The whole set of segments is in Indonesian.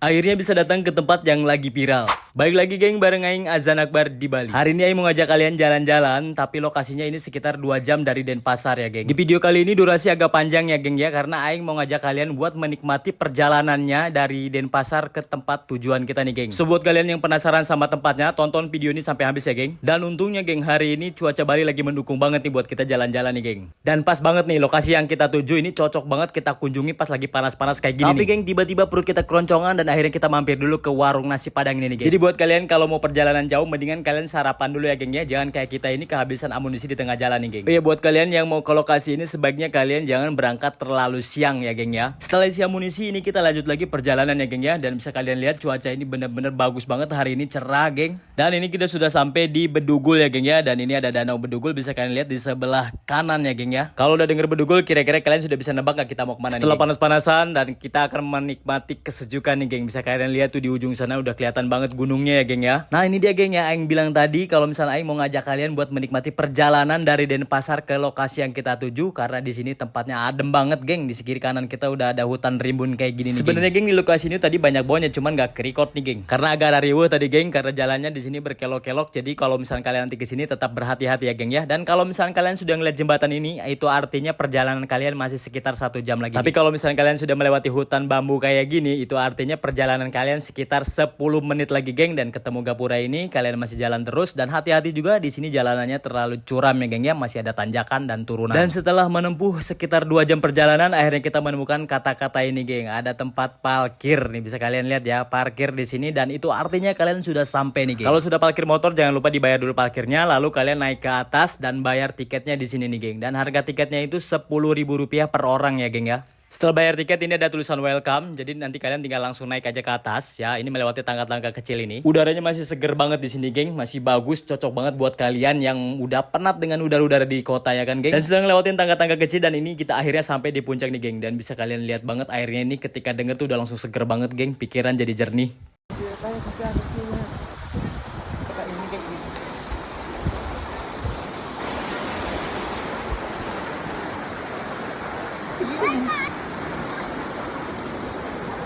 Akhirnya bisa datang ke tempat yang lagi viral. Balik lagi geng bareng Aing Azan Akbar di Bali. Hari ini Aing mau ngajak kalian jalan-jalan, tapi lokasinya ini sekitar 2 jam dari Denpasar ya geng. Di video kali ini durasi agak panjang ya geng ya, karena Aing mau ngajak kalian buat menikmati perjalanannya dari Denpasar ke tempat tujuan kita nih geng. So buat kalian yang penasaran sama tempatnya, tonton video ini sampai habis ya geng. Dan untungnya geng, hari ini cuaca Bali lagi mendukung banget nih buat kita jalan-jalan nih geng. Dan pas banget nih lokasi yang kita tuju ini cocok banget kita kunjungi pas lagi panas-panas kayak gini. Tapi geng, tiba-tiba perut kita keroncongan dan akhirnya kita mampir dulu ke warung nasi padang ini nih geng. Jadi buat kalian kalau mau perjalanan jauh, mendingan kalian sarapan dulu ya geng ya. Jangan kayak kita ini kehabisan amunisi di tengah jalan nih geng. Oh iya, buat kalian yang mau ke lokasi ini, sebaiknya kalian jangan berangkat terlalu siang ya geng ya. Setelah isi amunisi ini kita lanjut lagi perjalanan ya geng ya. Dan bisa kalian lihat cuaca ini bener-bener bagus banget hari ini, cerah geng. Dan ini kita sudah sampai di Bedugul ya geng ya. Dan ini ada danau Bedugul, bisa kalian lihat di sebelah kanan ya geng ya. Kalau udah denger Bedugul, kira-kira kalian sudah bisa nebak gak kita mau kemana nih? Setelah panas-panasan dan kita akan menikmati kesejukan nih geng. Bisa kalian lihat tuh di ujung sana udah kelihatan banget gunungnya ya geng ya. Nah ini dia geng ya, Aing bilang tadi kalau misalnya Aing mau ngajak kalian buat menikmati perjalanan dari Denpasar ke lokasi yang kita tuju, karena di sini tempatnya adem banget geng. Di kiri kanan kita udah ada hutan rimbun kayak gini nih. Sebenarnya geng, di lokasi ini tadi banyak bawahnya, cuman gak ke-record nih geng. Karena agak riuh tadi geng, karena jalannya di sini berkelok-kelok. Jadi kalau misalnya kalian nanti ke sini tetap berhati-hati ya geng ya. Dan kalau misalnya kalian sudah ngeliat jembatan ini, itu artinya perjalanan kalian masih sekitar 1 jam lagi. Tapi kalau misalnya kalian sudah melewati hutan bambu kayak gini, itu artinya perjalanan kalian sekitar 10 menit lagi geng, dan ketemu gapura ini kalian masih jalan terus. Dan hati-hati juga di sini jalanannya terlalu curam ya geng ya, masih ada tanjakan dan turunan. Dan setelah menempuh sekitar 2 jam perjalanan, akhirnya kita menemukan kata-kata ini geng. Ada tempat parkir nih, bisa kalian lihat ya, parkir di sini, dan itu artinya kalian sudah sampai nih geng. Kalau sudah parkir motor jangan lupa dibayar dulu parkirnya, lalu kalian naik ke atas dan bayar tiketnya di sini nih geng. Dan harga tiketnya itu Rp10.000 per orang ya geng ya. Setelah bayar tiket ini ada tulisan welcome, jadi nanti kalian tinggal langsung naik aja ke atas ya. Ini melewati tangga-tangga kecil ini. Udaranya masih seger banget di sini geng, masih bagus, cocok banget buat kalian yang udah penat dengan udara-udara di kota ya kan geng. Dan sedang lewatin tangga-tangga kecil, dan ini kita akhirnya sampai di puncak nih geng. Dan bisa kalian lihat banget airnya ini, ketika denger tuh udah langsung seger banget geng, pikiran jadi jernih.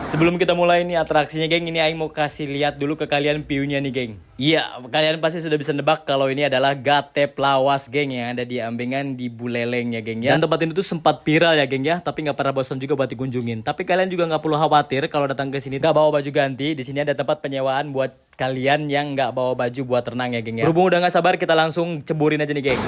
Sebelum kita mulai nih atraksinya geng, ini Aing mau kasih lihat dulu ke kalian view-nya nih geng. Iya, kalian pasti sudah bisa nebak kalau ini adalah Gate Lawas geng, yang ada di Ambengan di Buleleng ya geng ya. Dan tempat ini tuh sempat viral ya geng ya, tapi nggak pernah bosan juga buat dikunjungin. Tapi kalian juga nggak perlu khawatir kalau datang ke sini nggak bawa baju ganti. Di sini ada tempat penyewaan buat kalian yang nggak bawa baju buat renang ya geng ya. Berhubung udah nggak sabar, kita langsung ceburin aja nih geng.